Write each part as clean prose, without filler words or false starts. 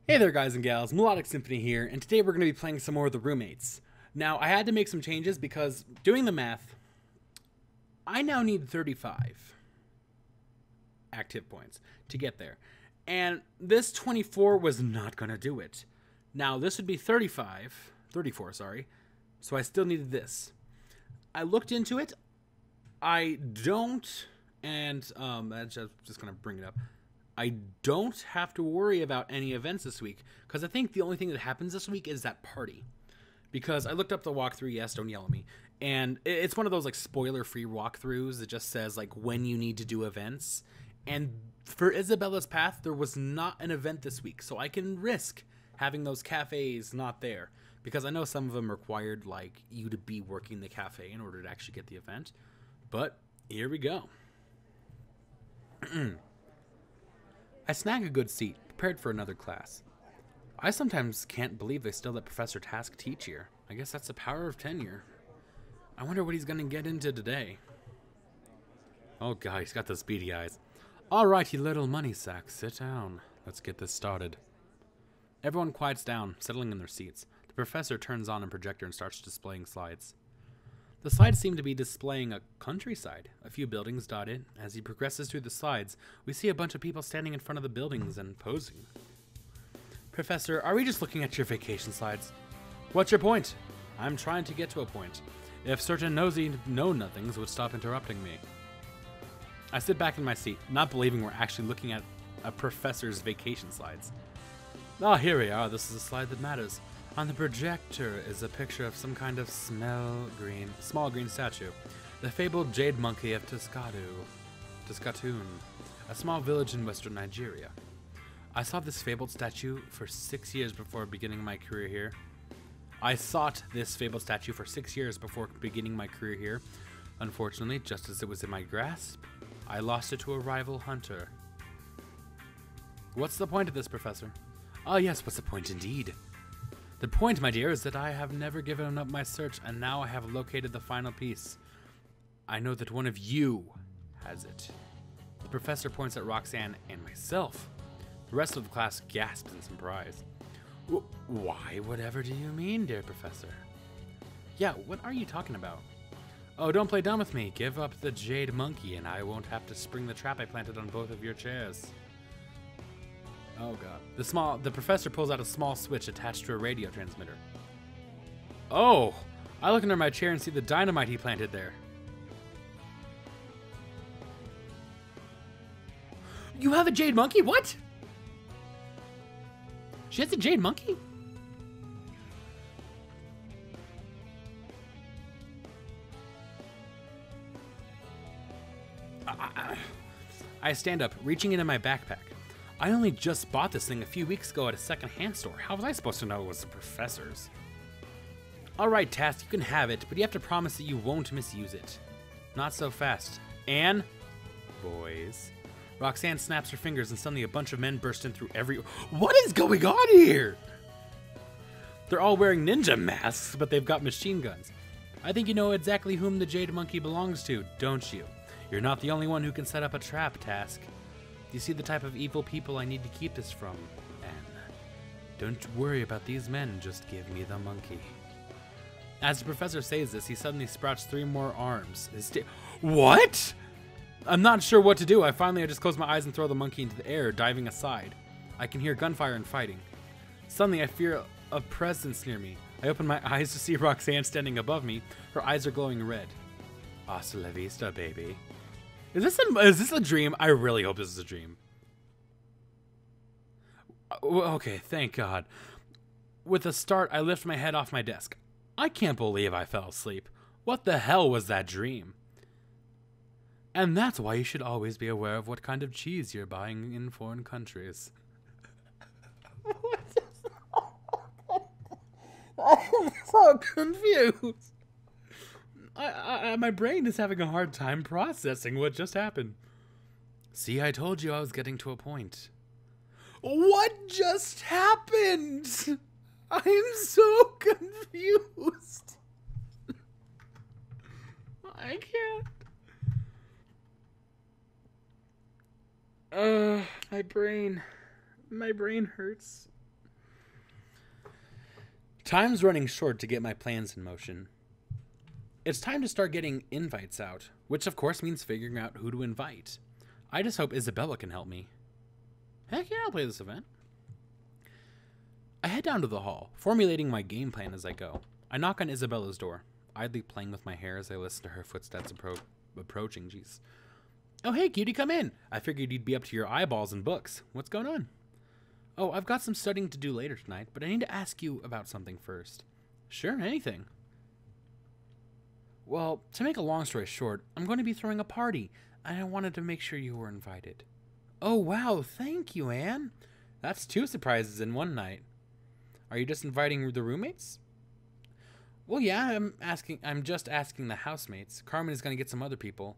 Hey there guys and gals, Melodic Symphony here, and today we're going to be playing some more of the Roommates. Now, I had to make some changes because, doing the math, I now need 35 active points to get there. And this 24 was not going to do it. Now, this would be 34, sorry, so I still needed this. I looked into it, I don't, and I'm just going to bring it up. I don't have to worry about any events this week, because I think the only thing that happens this week is that party. Because I looked up the walkthrough, yes, don't yell at me, and it's one of those like spoiler-free walkthroughs that just says like when you need to do events. And for Isabella's Path, there was not an event this week, so I can risk having those cafes not there, because I know some of them required like you to be working the cafe in order to actually get the event. But here we go. I snag a good seat, prepared for another class. I sometimes can't believe they still let Professor Task teach here. I guess that's the power of tenure. I wonder what he's going to get into today. Oh god, he's got those beady eyes. Alright, you little money sack, sit down. Let's get this started. Everyone quiets down, settling in their seats. The professor turns on a projector and starts displaying slides. The slides seem to be displaying a countryside. A few buildings dot it. As he progresses through the slides, we see a bunch of people standing in front of the buildings and posing. Professor, are we just looking at your vacation slides? What's your point? I'm trying to get to a point. If certain nosy know-nothings would stop interrupting me. I sit back in my seat, not believing we're actually looking at a professor's vacation slides. Ah, here we are. This is a slide that matters. On the projector is a picture of some kind of small green statue. The fabled jade monkey of Tuscatoon, a small village in western Nigeria. I saw this fabled statue for 6 years before beginning my career here. Unfortunately, just as it was in my grasp, I lost it to a rival hunter. What's the point of this, Professor? Ah, yes, what's the point indeed? The point, my dear, is that I have never given up my search, and now I have located the final piece. I know that one of you has it. The professor points at Roxanne and myself. The rest of the class gasps in surprise. Why, whatever do you mean, dear professor? Yeah, what are you talking about? Oh, don't play dumb with me. Give up the jade monkey, and I won't have to spring the trap I planted on both of your chairs. Oh god. The professor pulls out a small switch attached to a radio transmitter. Oh! I look under my chair and see the dynamite he planted there. You have a jade monkey? What? She has a jade monkey? I stand up, reaching into my backpack. I only just bought this thing a few weeks ago at a second-hand store. How was I supposed to know it was the professor's? Alright, Task, you can have it, but you have to promise that you won't misuse it. Not so fast. Anne? Boys. Roxanne snaps her fingers and suddenly a bunch of men burst in through every— What is going on here? They're all wearing ninja masks, but they've got machine guns. I think you know exactly whom the jade monkey belongs to, don't you? You're not the only one who can set up a trap, Task. Do you see the type of evil people I need to keep this from, Anne? Don't worry about these men, just give me the monkey. As the professor says this, he suddenly sprouts 3 more arms. What? I'm not sure what to do. I just close my eyes and throw the monkey into the air, diving aside. I can hear gunfire and fighting. Suddenly, I fear a presence near me. I open my eyes to see Roxanne standing above me. Her eyes are glowing red. Hasta la vista, baby. Is this a dream? I really hope this is a dream. Okay, thank God. With a start, I lift my head off my desk. I can't believe I fell asleep. What the hell was that dream? And that's why you should always be aware of what kind of cheese you're buying in foreign countries. I'm so confused. My brain is having a hard time processing what just happened. See, I told you I was getting to a point. What just happened? I'm so confused. I can't. My brain hurts. Time's running short to get my plans in motion. It's time to start getting invites out, which of course means figuring out who to invite. I just hope Isabella can help me. Heck yeah, I'll play this event. I head down to the hall, formulating my game plan as I go. I knock on Isabella's door, idly playing with my hair as I listen to her footsteps approaching. Jeez. Oh, hey, cutie, come in. I figured you'd be up to your eyeballs in books. What's going on? Oh, I've got some studying to do later tonight, but I need to ask you about something first. Sure, anything. Well, to make a long story short, I'm going to be throwing a party, and I wanted to make sure you were invited. Oh, wow, thank you, Anne. That's 2 surprises in one night. Are you just inviting the roommates? Well, yeah, I'm just asking the housemates. Carmen is going to get some other people.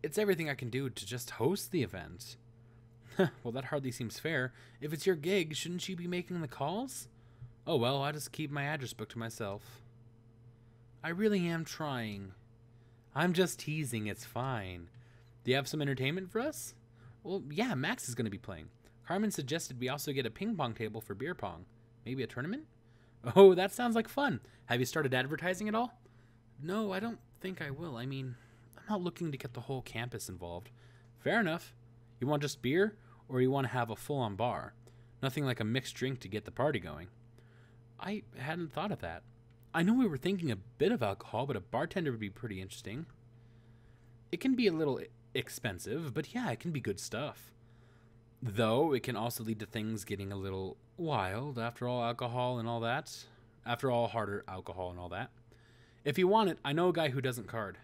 It's everything I can do to just host the event. Well, that hardly seems fair. If it's your gig, shouldn't you be making the calls? Oh, well, I just keep my address book to myself. I really am trying. I'm just teasing, it's fine. Do you have some entertainment for us? Well, yeah, Max is going to be playing. Carmen suggested we also get a ping pong table for beer pong. Maybe a tournament? Oh, that sounds like fun. Have you started advertising at all? No, I don't think I will. I mean, I'm not looking to get the whole campus involved. Fair enough. You want just beer, or you want to have a full-on bar? Nothing like a mixed drink to get the party going. I hadn't thought of that. I know we were thinking a bit of alcohol, but a bartender would be pretty interesting. It can be a little expensive, but yeah, it can be good stuff. Though, it can also lead to things getting a little wild after all alcohol and all that. After all harder alcohol and all that. If you want it, I know a guy who doesn't card.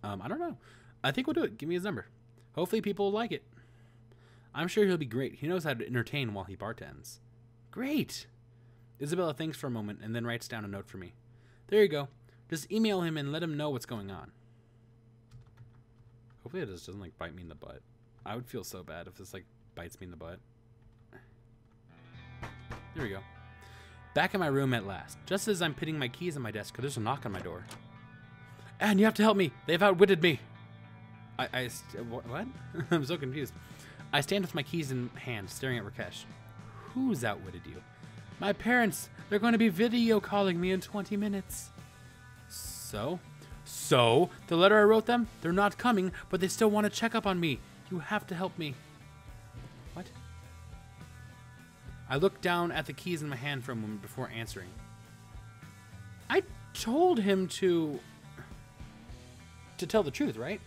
I don't know. I think we'll do it. Give me his number. Hopefully people will like it. I'm sure he'll be great. He knows how to entertain while he bartends. Great! Isabella thinks for a moment and then writes down a note for me. There you go. Just email him and let him know what's going on. Hopefully it just doesn't, like, bite me in the butt. I would feel so bad if this, like, bites me in the butt. There we go. Back in my room at last. Just as I'm putting my keys on my desk, there's a knock on my door. Anne, you have to help me. They've outwitted me. What? I'm so confused. I stand with my keys in hand, staring at Rakesh. Who's outwitted you? My parents. They're going to be video calling me in 20 minutes. So? So? The letter I wrote them? They're not coming, but they still want to check up on me. You have to help me. What? I looked down at the keys in my hand for a moment before answering. I told him to tell the truth, right?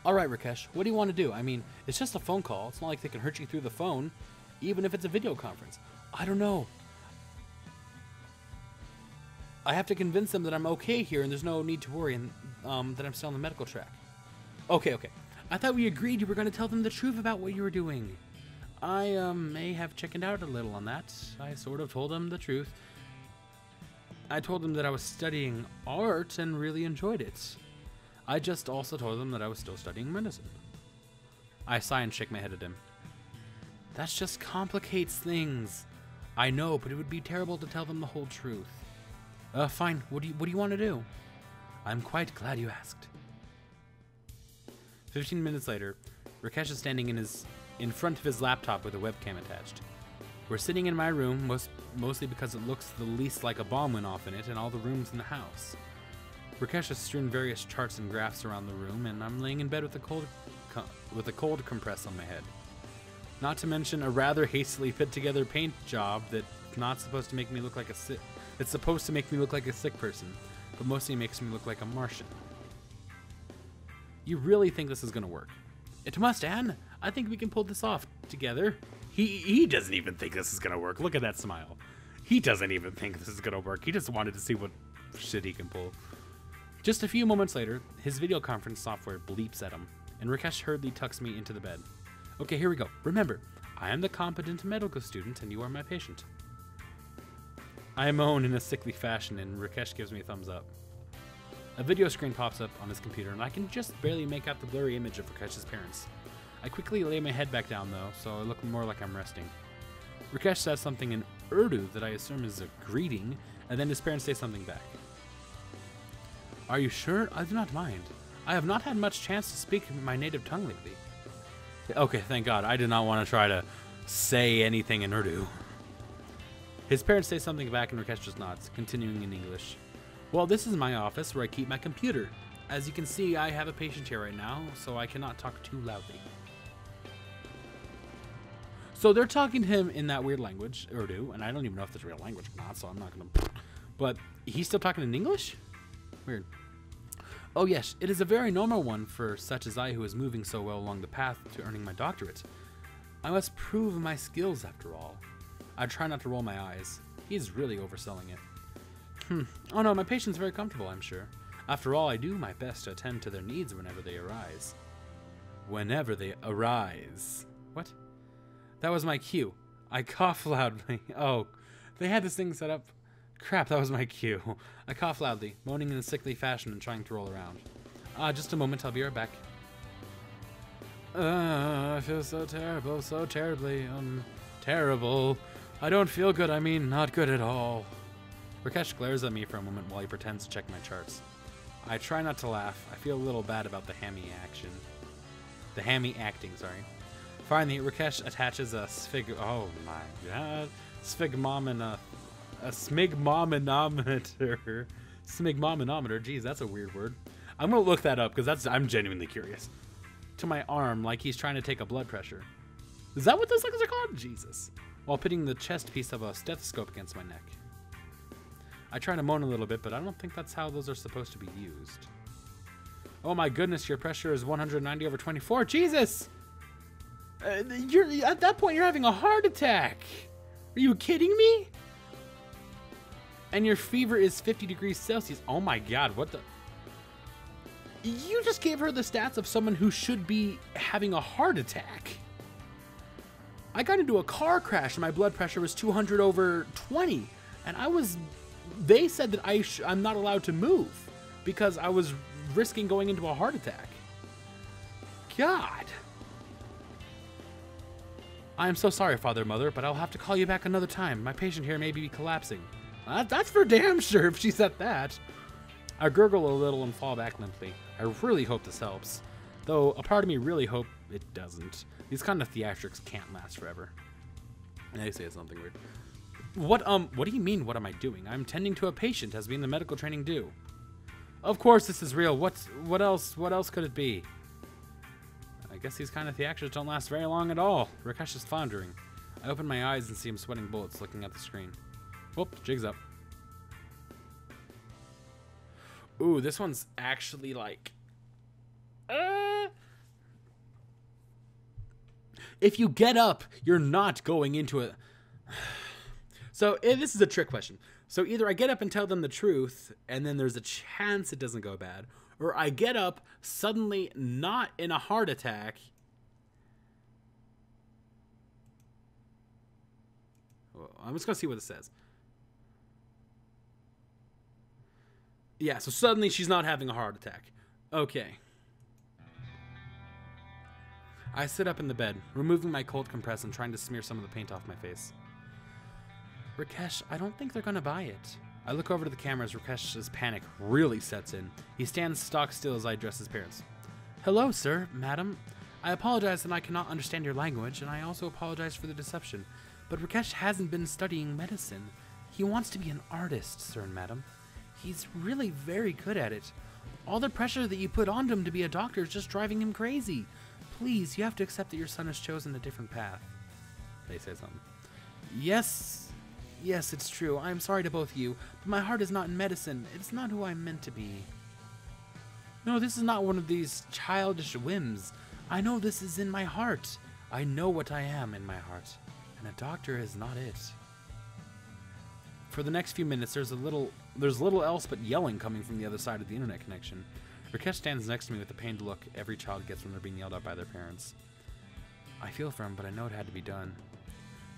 All right, Rakesh, what do you want to do? I mean, it's just a phone call. It's not like they can hurt you through the phone, even if it's a video conference. I don't know. I have to convince them that I'm okay here and there's no need to worry and that I'm still on the medical track. Okay. I thought we agreed you were going to tell them the truth about what you were doing. I may have chickened out a little on that. I sort of told them the truth. I told them that I was studying art and really enjoyed it. I just also told them that I was still studying medicine. I sigh and shake my head at him. That just complicates things. I know, but it would be terrible to tell them the whole truth. Fine. What do you want to do? I'm quite glad you asked. 15 minutes later, Rakesh is standing in front of his laptop with a webcam attached. We're sitting in my room, mostly because it looks the least like a bomb went off in it and all the rooms in the house. Rakesh has strewn various charts and graphs around the room, and I'm laying in bed with a cold compress on my head. Not to mention a rather hastily put together paint job that's not supposed to make me look like it's supposed to make me look like a sick person, but mostly makes me look like a Martian. You really think this is gonna work? It must, Anne. I think we can pull this off together. He doesn't even think this is gonna work. Look at that smile. He doesn't even think this is gonna work. He just wanted to see what shit he can pull. Just a few moments later, his video conference software bleeps at him, and Rakesh hurriedly tucks me into the bed. Okay, here we go. Remember, I am the competent medical student, and you are my patient. I moan in a sickly fashion, and Rakesh gives me a thumbs up. A video screen pops up on his computer, and I can just barely make out the blurry image of Rakesh's parents. I quickly lay my head back down, though, so I look more like I'm resting. Rakesh says something in Urdu that I assume is a greeting, and then his parents say something back. Are you sure? I do not mind. I have not had much chance to speak my native tongue lately. Okay, thank God. I did not want to try to say anything in Urdu. His parents say something back and Rakesh just nods, continuing in English. Well, this is my office where I keep my computer. As you can see, I have a patient here right now, so I cannot talk too loudly. So they're talking to him in that weird language, Urdu, and I don't even know if it's a real language or not, so I'm not going to... But he's still talking in English? Weird. Oh yes, it is a very normal one for such as I who is moving so well along the path to earning my doctorate. I must prove my skills after all. I try not to roll my eyes. He's really overselling it. Oh no, my patient's very comfortable, I'm sure. After all, I do my best to attend to their needs whenever they arise. Whenever they arise. What? That was my cue. I cough loudly. Oh, they had this thing set up. Crap, that was my cue. I cough loudly, moaning in a sickly fashion and trying to roll around. Just a moment, I'll be right back. I feel so terrible, so terribly, terrible. I don't feel good, I mean, not good at all. Rakesh glares at me for a moment while he pretends to check my charts. I try not to laugh. I feel a little bad about the hammy action. The hammy acting, sorry. Finally, Rakesh attaches a oh my god. A smigmomanometer. Smigmomanometer. Geez, that's a weird word. I'm gonna look that up because I'm genuinely curious. To my arm, like he's trying to take a blood pressure. Is that what those things are called? Jesus. While putting the chest piece of a stethoscope against my neck. I try to moan a little bit, but I don't think that's how those are supposed to be used. Oh my goodness, your pressure is 190/24. Jesus! You're at that point, you're having a heart attack. Are you kidding me? And your fever is 50 degrees Celsius. Oh my god, what the? You just gave her the stats of someone who should be having a heart attack. I got into a car crash and my blood pressure was 200/20. And they said that I'm not allowed to move because I was risking going into a heart attack. God. I am so sorry, Father and Mother, but I'll have to call you back another time. My patient here may be collapsing. That's for damn sure if she said that. I gurgle a little and fall back limply. I really hope this helps. Though a part of me really hope it doesn't. These kind of theatrics can't last forever. And they say something weird. What do you mean, what am I doing? I'm tending to a patient as being the medical training do. Of course this is real. What else could it be? I guess these kind of theatrics don't last very long at all. Rakesh is floundering. I open my eyes and see him sweating bullets looking at the screen. Whoop, jig's up. Ooh, this one's actually like... If you get up, you're not going into a... So, this is a trick question. So either I get up and tell them the truth, and then there's a chance it doesn't go bad, or I get up, suddenly not in a heart attack. Well, I'm just going to see what it says. Yeah, so suddenly she's not having a heart attack. Okay. I sit up in the bed, removing my cold compress and trying to smear some of the paint off my face. Rakesh, I don't think they're gonna buy it. I look over to the camera as Rakesh's panic really sets in. He stands stock still as I address his parents. Hello, sir, madam. I apologize that I cannot understand your language, and I also apologize for the deception. But Rakesh hasn't been studying medicine. He wants to be an artist, sir and madam. He's really very good at it. All the pressure that you put on him to be a doctor is just driving him crazy. Please, you have to accept that your son has chosen a different path. They say something. Yes, it's true. I am sorry to both of you, but my heart is not in medicine. It's not who I'm meant to be. No, this is not one of these childish whims. I know this is in my heart. I know what I am in my heart, and a doctor is not it. For the next few minutes, there's little else but yelling coming from the other side of the internet connection. Rakesh stands next to me with the pained look every child gets when they're being yelled at by their parents. I feel for him, but I know it had to be done.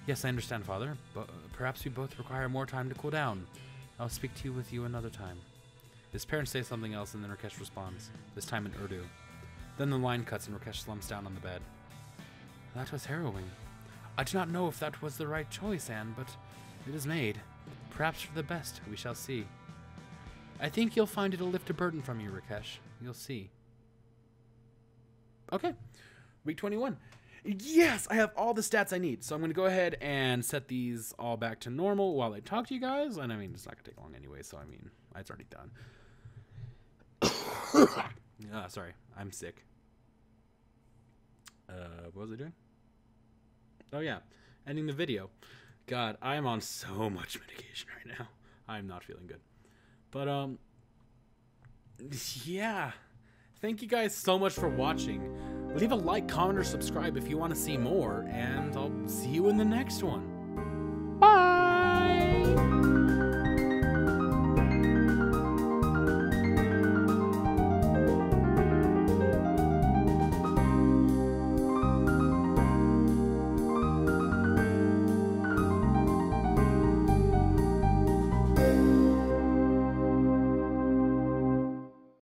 Yes, I understand, Father, but perhaps we both require more time to cool down. I'll speak to you with you another time. His parents say something else, and then Rakesh responds, this time in Urdu. Then the line cuts, and Rakesh slumps down on the bed. That was harrowing. I do not know if that was the right choice, Anne, but it is made. Perhaps for the best, we shall see. I think you'll find it'll lift a burden from you, Rakesh. You'll see. Okay. Week 21. Yes, I have all the stats I need. So I'm going to go ahead and set these all back to normal while I talk to you guys. And I mean, it's not going to take long anyway. So, I mean, it's already done. Sorry, I'm sick. What was I doing? Oh, yeah. Ending the video. God, I'm on so much medication right now. I'm not feeling good. But, yeah. Thank you guys so much for watching. Leave a like, comment, or subscribe if you want to see more, and I'll see you in the next one.